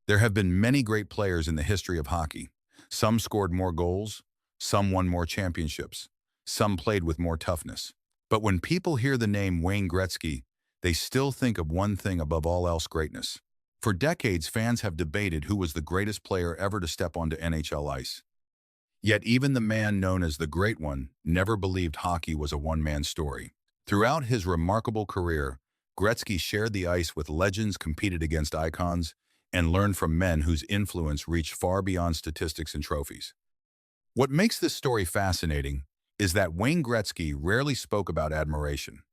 There have been many great players in the history of hockey. Some scored more goals, some won more championships, some played with more toughness. But when people hear the name Wayne Gretzky, they still think of one thing above all else: greatness. For decades, fans have debated who was the greatest player ever to step onto NHL ice. Yet even the man known as the Great One never believed hockey was a one-man story. Throughout his remarkable career, Gretzky shared the ice with legends, competed against icons, and learned from men whose influence reached far beyond statistics and trophies. What makes this story fascinating is that Wayne Gretzky rarely spoke about admiration.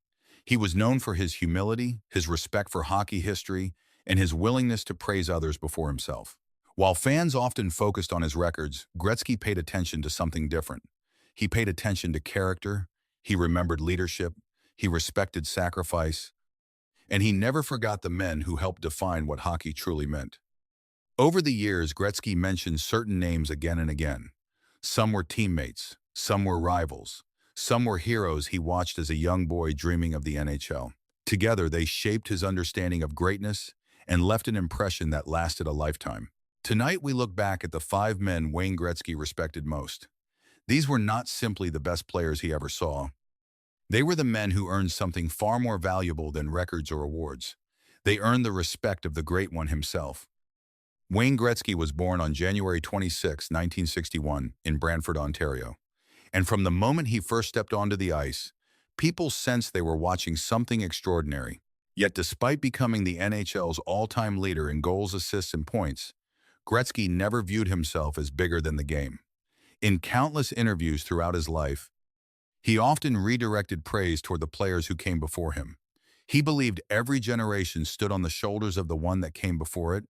He was known for his humility, his respect for hockey history, and his willingness to praise others before himself. While fans often focused on his records, Gretzky paid attention to something different. He paid attention to character, he remembered leadership, he respected sacrifice, and he never forgot the men who helped define what hockey truly meant. Over the years, Gretzky mentioned certain names again and again. Some were teammates, some were rivals, some were heroes he watched as a young boy dreaming of the NHL. Together, they shaped his understanding of greatness and left an impression that lasted a lifetime. Tonight, we look back at the 5 men Wayne Gretzky respected most. These were not simply the best players he ever saw. They were the men who earned something far more valuable than records or awards. They earned the respect of the Great One himself. Wayne Gretzky was born on January 26, 1961, in Brantford, Ontario. And from the moment he first stepped onto the ice, people sensed they were watching something extraordinary. Yet despite becoming the NHL's all-time leader in goals, assists, and points, Gretzky never viewed himself as bigger than the game. In countless interviews throughout his life, he often redirected praise toward the players who came before him. He believed every generation stood on the shoulders of the one that came before it,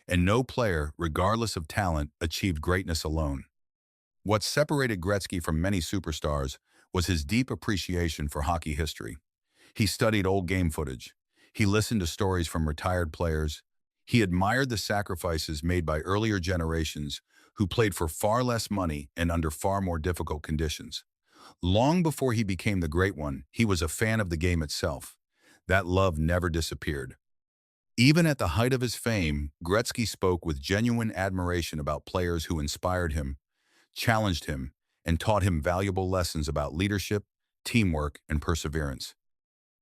and no player, regardless of talent, achieved greatness alone. What separated Gretzky from many superstars was his deep appreciation for hockey history. He studied old game footage. He listened to stories from retired players. He admired the sacrifices made by earlier generations who played for far less money and under far more difficult conditions. Long before he became the Great One, he was a fan of the game itself. That love never disappeared. Even at the height of his fame, Gretzky spoke with genuine admiration about players who inspired him, challenged him, and taught him valuable lessons about leadership, teamwork, and perseverance.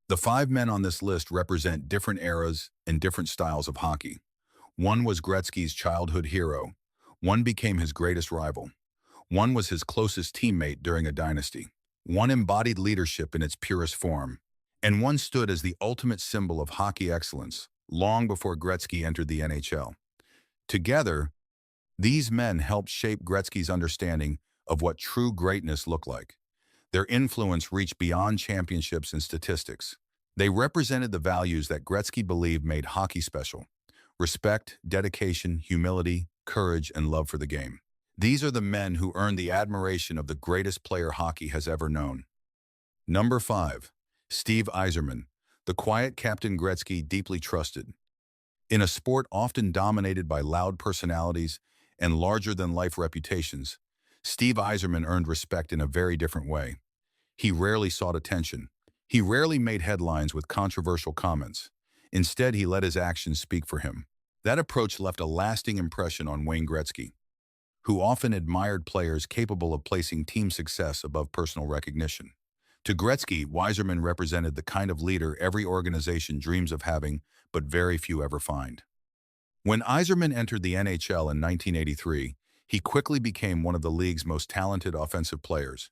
The 5 men on this list represent different eras and different styles of hockey. One was Gretzky's childhood hero. One became his greatest rival. One was his closest teammate during a dynasty. One embodied leadership in its purest form. And one stood as the ultimate symbol of hockey excellence, long before Gretzky entered the NHL. Together, these men helped shape Gretzky's understanding of what true greatness looked like. Their influence reached beyond championships and statistics. They represented the values that Gretzky believed made hockey special: respect, dedication, humility, courage, and love for the game. These are the men who earned the admiration of the greatest player hockey has ever known. Number 5. Steve Yzerman, the quiet Captain Gretzky deeply trusted. In a sport often dominated by loud personalities and larger-than-life reputations, Steve Yzerman earned respect in a very different way. He rarely sought attention. He rarely made headlines with controversial comments. Instead, he let his actions speak for him. That approach left a lasting impression on Wayne Gretzky, who often admired players capable of placing team success above personal recognition. To Gretzky, Yzerman represented the kind of leader every organization dreams of having, but very few ever find. When Yzerman entered the NHL in 1983, he quickly became one of the league's most talented offensive players.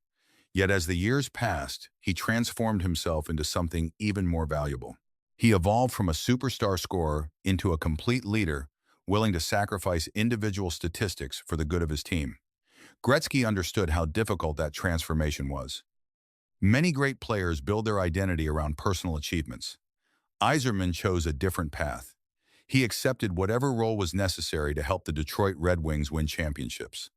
Yet as the years passed, he transformed himself into something even more valuable. He evolved from a superstar scorer into a complete leader, willing to sacrifice individual statistics for the good of his team. Gretzky understood how difficult that transformation was. Many great players build their identity around personal achievements. Yzerman chose a different path. He accepted whatever role was necessary to help the Detroit Red Wings win championships.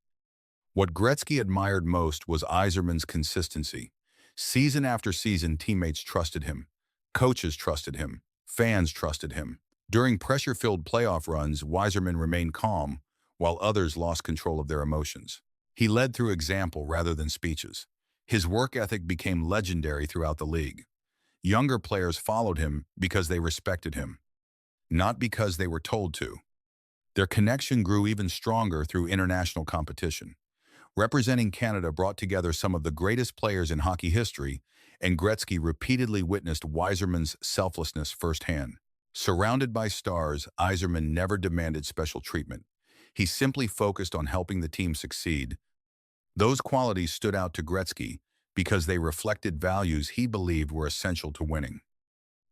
What Gretzky admired most was Yzerman's consistency. Season after season, teammates trusted him. Coaches trusted him. Fans trusted him. During pressure-filled playoff runs, Yzerman remained calm, while others lost control of their emotions. He led through example rather than speeches. His work ethic became legendary throughout the league. Younger players followed him because they respected him, not because they were told to. Their connection grew even stronger through international competition. Representing Canada brought together some of the greatest players in hockey history, and Gretzky repeatedly witnessed Yzerman's selflessness firsthand. Surrounded by stars, Yzerman never demanded special treatment. He simply focused on helping the team succeed. Those qualities stood out to Gretzky because they reflected values he believed were essential to winning.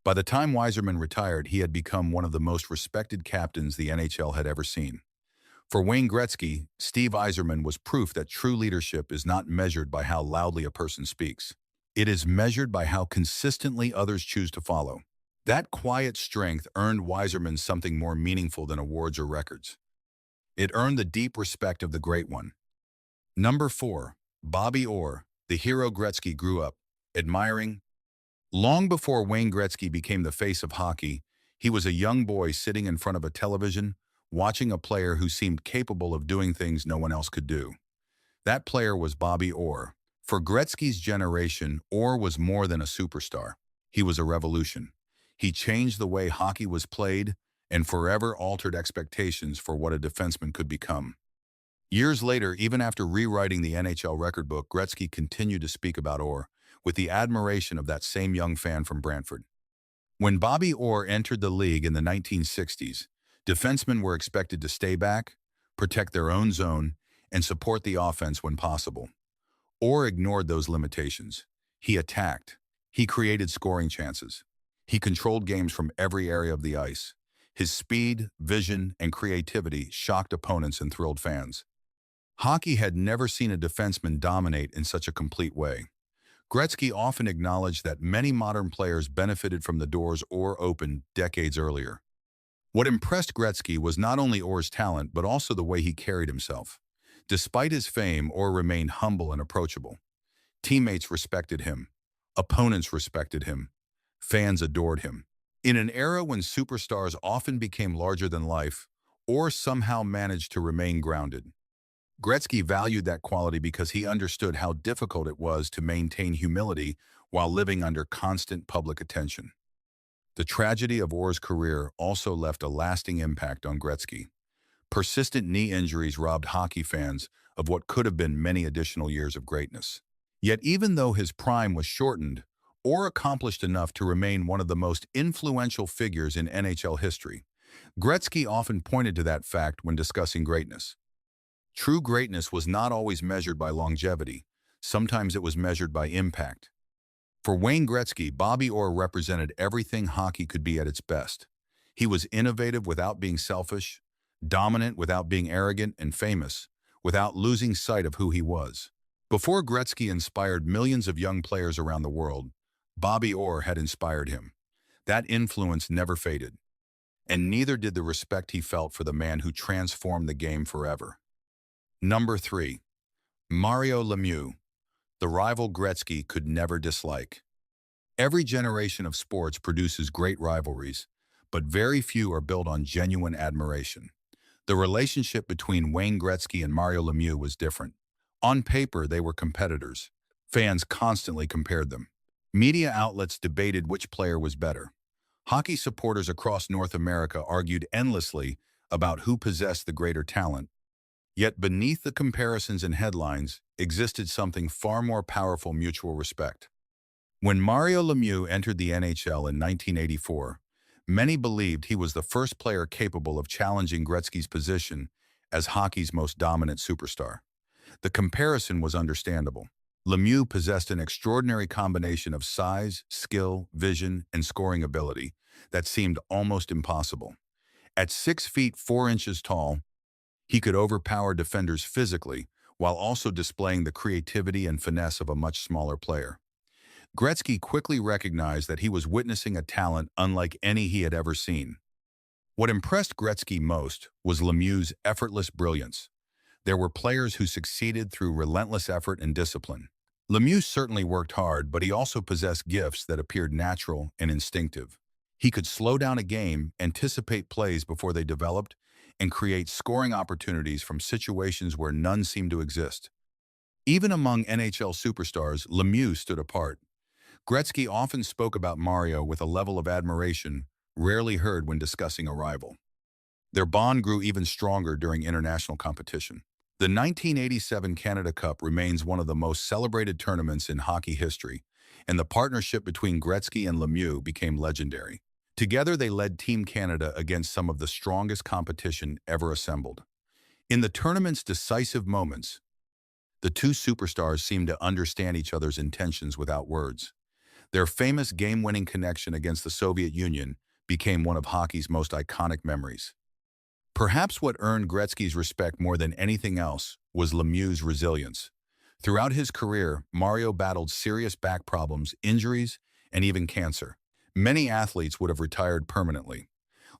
By the time Yzerman retired, he had become one of the most respected captains the NHL had ever seen. For Wayne Gretzky, Steve Yzerman was proof that true leadership is not measured by how loudly a person speaks. It is measured by how consistently others choose to follow. That quiet strength earned Yzerman something more meaningful than awards or records. It earned the deep respect of the Great One. Number 4. Bobby Orr, the hero Gretzky grew up admiring. Long before Wayne Gretzky became the face of hockey, he was a young boy sitting in front of a television, watching a player who seemed capable of doing things no one else could do. That player was Bobby Orr. For Gretzky's generation, Orr was more than a superstar. He was a revolution. He changed the way hockey was played and forever altered expectations for what a defenseman could become. Years later, even after rewriting the NHL record book, Gretzky continued to speak about Orr with the admiration of that same young fan from Brantford. When Bobby Orr entered the league in the 1960s, defensemen were expected to stay back, protect their own zone, and support the offense when possible. Orr ignored those limitations. He attacked. He created scoring chances. He controlled games from every area of the ice. His speed, vision, and creativity shocked opponents and thrilled fans. Hockey had never seen a defenseman dominate in such a complete way. Gretzky often acknowledged that many modern players benefited from the doors Orr opened decades earlier. What impressed Gretzky was not only Orr's talent, but also the way he carried himself. Despite his fame, Orr remained humble and approachable. Teammates respected him. Opponents respected him. Fans adored him. In an era when superstars often became larger than life, Orr somehow managed to remain grounded. Gretzky valued that quality because he understood how difficult it was to maintain humility while living under constant public attention. The tragedy of Orr's career also left a lasting impact on Gretzky. Persistent knee injuries robbed hockey fans of what could have been many additional years of greatness. Yet even though his prime was shortened, Orr accomplished enough to remain one of the most influential figures in NHL history. Gretzky often pointed to that fact when discussing greatness. True greatness was not always measured by longevity. Sometimes it was measured by impact. For Wayne Gretzky, Bobby Orr represented everything hockey could be at its best. He was innovative without being selfish, dominant without being arrogant, and famous without losing sight of who he was. Before Gretzky inspired millions of young players around the world, Bobby Orr had inspired him. That influence never faded, and neither did the respect he felt for the man who transformed the game forever. Number 3. Mario Lemieux, the rival Gretzky could never dislike. Every generation of sports produces great rivalries, but very few are built on genuine admiration. The relationship between Wayne Gretzky and Mario Lemieux was different. On paper, they were competitors. Fans constantly compared them. Media outlets debated which player was better. Hockey supporters across North America argued endlessly about who possessed the greater talent. Yet beneath the comparisons and headlines existed something far more powerful: mutual respect. When Mario Lemieux entered the NHL in 1984, many believed he was the first player capable of challenging Gretzky's position as hockey's most dominant superstar. The comparison was understandable. Lemieux possessed an extraordinary combination of size, skill, vision, and scoring ability that seemed almost impossible. At 6 feet 4 inches tall, he could overpower defenders physically while also displaying the creativity and finesse of a much smaller player. Gretzky quickly recognized that he was witnessing a talent unlike any he had ever seen. What impressed Gretzky most was Lemieux's effortless brilliance. There were players who succeeded through relentless effort and discipline. Lemieux certainly worked hard, but he also possessed gifts that appeared natural and instinctive. He could slow down a game, anticipate plays before they developed, and create scoring opportunities from situations where none seemed to exist. Even among NHL superstars, Lemieux stood apart. Gretzky often spoke about Mario with a level of admiration rarely heard when discussing a rival. Their bond grew even stronger during international competition. The 1987 Canada Cup remains one of the most celebrated tournaments in hockey history, and the partnership between Gretzky and Lemieux became legendary. Together, they led Team Canada against some of the strongest competition ever assembled. In the tournament's decisive moments, the two superstars seemed to understand each other's intentions without words. Their famous game-winning connection against the Soviet Union became one of hockey's most iconic memories. Perhaps what earned Gretzky's respect more than anything else was Lemieux's resilience. Throughout his career, Mario battled serious back problems, injuries, and even cancer. Many athletes would have retired permanently.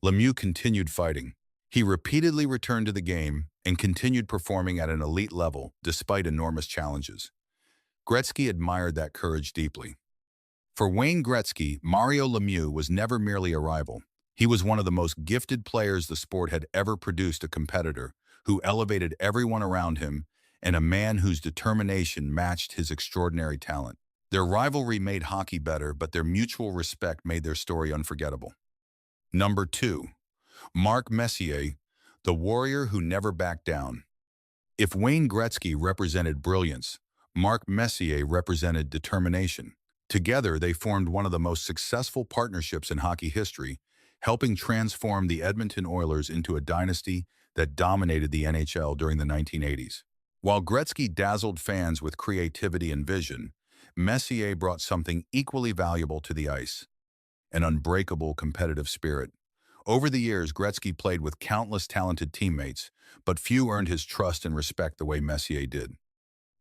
Lemieux continued fighting. He repeatedly returned to the game and continued performing at an elite level despite enormous challenges. Gretzky admired that courage deeply. For Wayne Gretzky, Mario Lemieux was never merely a rival. He was one of the most gifted players the sport had ever produced, a competitor who elevated everyone around him and a man whose determination matched his extraordinary talent. Their rivalry made hockey better, but their mutual respect made their story unforgettable. Number 2. Mark Messier, the warrior who never backed down. If Wayne Gretzky represented brilliance, Mark Messier represented determination. Together, they formed one of the most successful partnerships in hockey history, helping transform the Edmonton Oilers into a dynasty that dominated the NHL during the 1980s. While Gretzky dazzled fans with creativity and vision, Messier brought something equally valuable to the ice: an unbreakable competitive spirit. Over the years, Gretzky played with countless talented teammates, but few earned his trust and respect the way Messier did.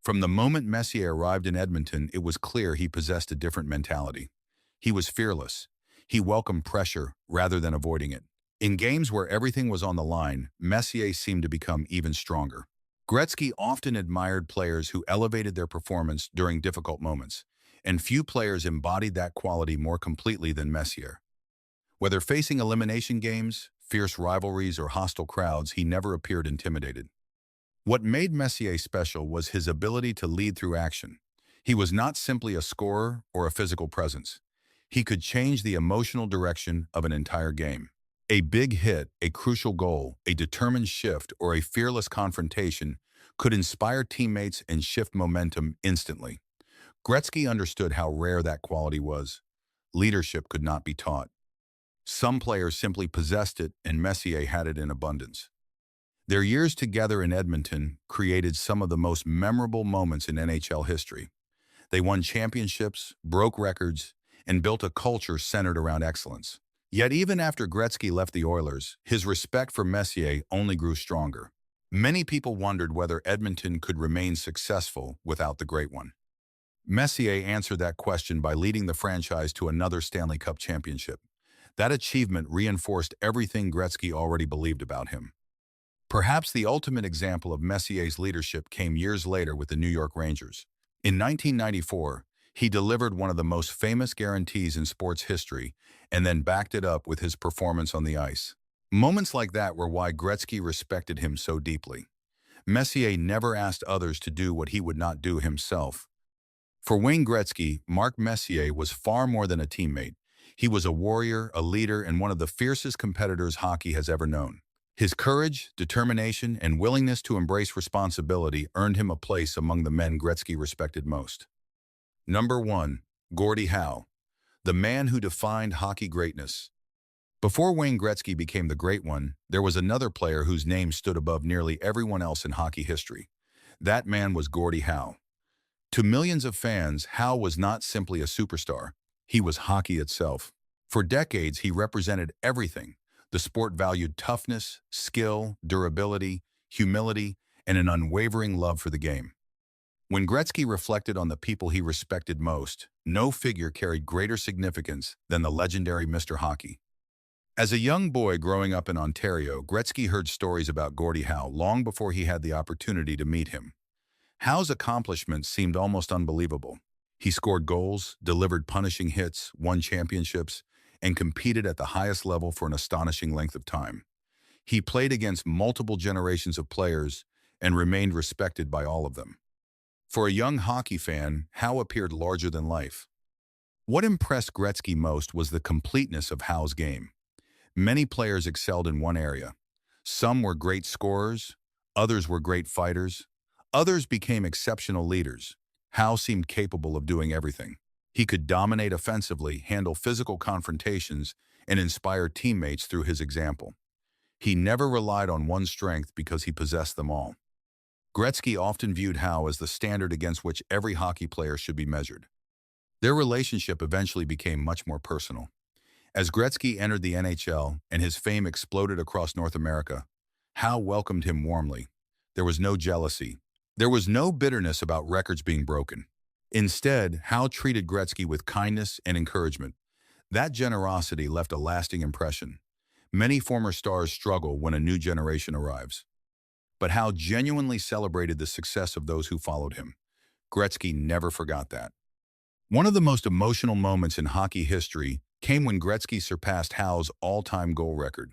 From the moment Messier arrived in Edmonton, it was clear he possessed a different mentality. He was fearless. He welcomed pressure rather than avoiding it. In games where everything was on the line, Messier seemed to become even stronger. Gretzky often admired players who elevated their performance during difficult moments, and few players embodied that quality more completely than Messier. Whether facing elimination games, fierce rivalries, or hostile crowds, he never appeared intimidated. What made Messier special was his ability to lead through action. He was not simply a scorer or a physical presence. He could change the emotional direction of an entire game. A big hit, a crucial goal, a determined shift, or a fearless confrontation could inspire teammates and shift momentum instantly. Gretzky understood how rare that quality was. Leadership could not be taught. Some players simply possessed it, and Messier had it in abundance. Their years together in Edmonton created some of the most memorable moments in NHL history. They won championships, broke records, and built a culture centered around excellence. Yet even after Gretzky left the Oilers, his respect for Messier only grew stronger. Many people wondered whether Edmonton could remain successful without the Great One. Messier answered that question by leading the franchise to another Stanley Cup championship. That achievement reinforced everything Gretzky already believed about him. Perhaps the ultimate example of Messier's leadership came years later with the New York Rangers. In 1994, he delivered one of the most famous guarantees in sports history and then backed it up with his performance on the ice. Moments like that were why Gretzky respected him so deeply. Messier never asked others to do what he would not do himself. For Wayne Gretzky, Mark Messier was far more than a teammate. He was a warrior, a leader, and one of the fiercest competitors hockey has ever known. His courage, determination, and willingness to embrace responsibility earned him a place among the men Gretzky respected most. Number 1. Gordie Howe, the man who defined hockey greatness. Before Wayne Gretzky became the Great One, there was another player whose name stood above nearly everyone else in hockey history. That man was Gordie Howe. To millions of fans, Howe was not simply a superstar. He was hockey itself. For decades, he represented everything. The sport valued toughness, skill, durability, humility, and an unwavering love for the game. When Gretzky reflected on the people he respected most, no figure carried greater significance than the legendary Mr. Hockey. As a young boy growing up in Ontario, Gretzky heard stories about Gordie Howe long before he had the opportunity to meet him. Howe's accomplishments seemed almost unbelievable. He scored goals, delivered punishing hits, won championships, and competed at the highest level for an astonishing length of time. He played against multiple generations of players and remained respected by all of them. For a young hockey fan, Howe appeared larger than life. What impressed Gretzky most was the completeness of Howe's game. Many players excelled in one area. Some were great scorers, others were great fighters, others became exceptional leaders. Howe seemed capable of doing everything. He could dominate offensively, handle physical confrontations, and inspire teammates through his example. He never relied on one strength because he possessed them all. Gretzky often viewed Howe as the standard against which every hockey player should be measured. Their relationship eventually became much more personal. As Gretzky entered the NHL and his fame exploded across North America, Howe welcomed him warmly. There was no jealousy. There was no bitterness about records being broken. Instead, Howe treated Gretzky with kindness and encouragement. That generosity left a lasting impression. Many former stars struggle when a new generation arrives. But Howe genuinely celebrated the success of those who followed him. Gretzky never forgot that. One of the most emotional moments in hockey history came when Gretzky surpassed Howe's all-time goal record.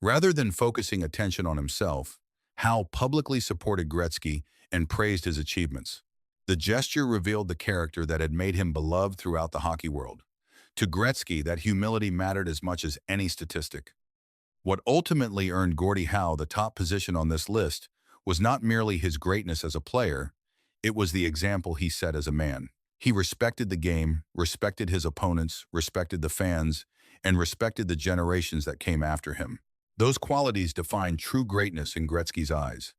Rather than focusing attention on himself, Howe publicly supported Gretzky and praised his achievements. The gesture revealed the character that had made him beloved throughout the hockey world. To Gretzky, that humility mattered as much as any statistic. What ultimately earned Gordie Howe the top position on this list was not merely his greatness as a player, it was the example he set as a man. He respected the game, respected his opponents, respected the fans, and respected the generations that came after him. Those qualities defined true greatness in Gretzky's eyes.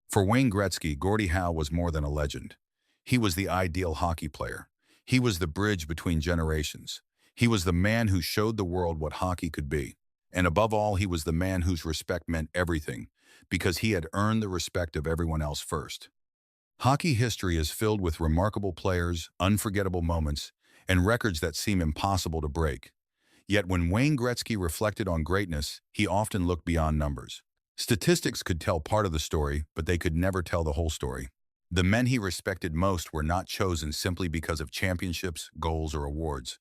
For Wayne Gretzky, Gordie Howe was more than a legend. He was the ideal hockey player. He was the bridge between generations. He was the man who showed the world what hockey could be. And above all, he was the man whose respect meant everything, because he had earned the respect of everyone else first. Hockey history is filled with remarkable players, unforgettable moments, and records that seem impossible to break. Yet when Wayne Gretzky reflected on greatness, he often looked beyond numbers. Statistics could tell part of the story, but they could never tell the whole story. The men he respected most were not chosen simply because of championships, goals, or awards.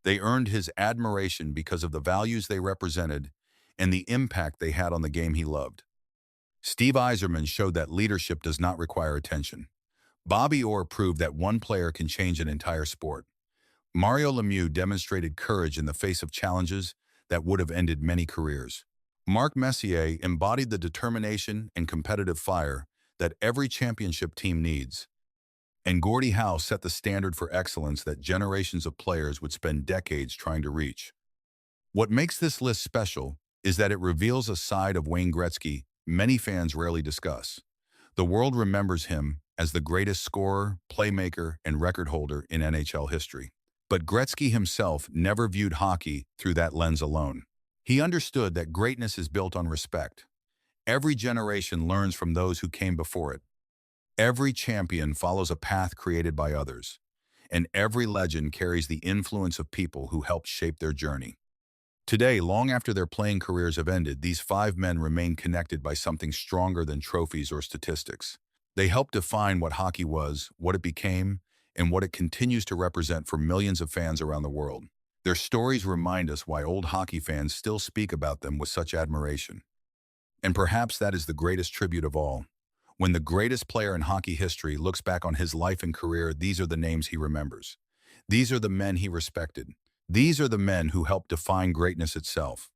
They earned his admiration because of the values they represented and the impact they had on the game he loved. Steve Yzerman showed that leadership does not require attention. Bobby Orr proved that one player can change an entire sport. Mario Lemieux demonstrated courage in the face of challenges that would have ended many careers. Messier embodied the determination and competitive fire that every championship team needs. And Gordie Howe set the standard for excellence that generations of players would spend decades trying to reach. What makes this list special is that it reveals a side of Wayne Gretzky many fans rarely discuss. The world remembers him as the greatest scorer, playmaker, and record holder in NHL history. But Gretzky himself never viewed hockey through that lens alone. He understood that greatness is built on respect. Every generation learns from those who came before it. Every champion follows a path created by others, and every legend carries the influence of people who helped shape their journey. Today, long after their playing careers have ended, these 5 men remain connected by something stronger than trophies or statistics. They helped define what hockey was, what it became, and what it continues to represent for millions of fans around the world. Their stories remind us why old hockey fans still speak about them with such admiration. And perhaps that is the greatest tribute of all. When the greatest player in hockey history looks back on his life and career, these are the names he remembers. These are the men he respected. These are the men who helped define greatness itself.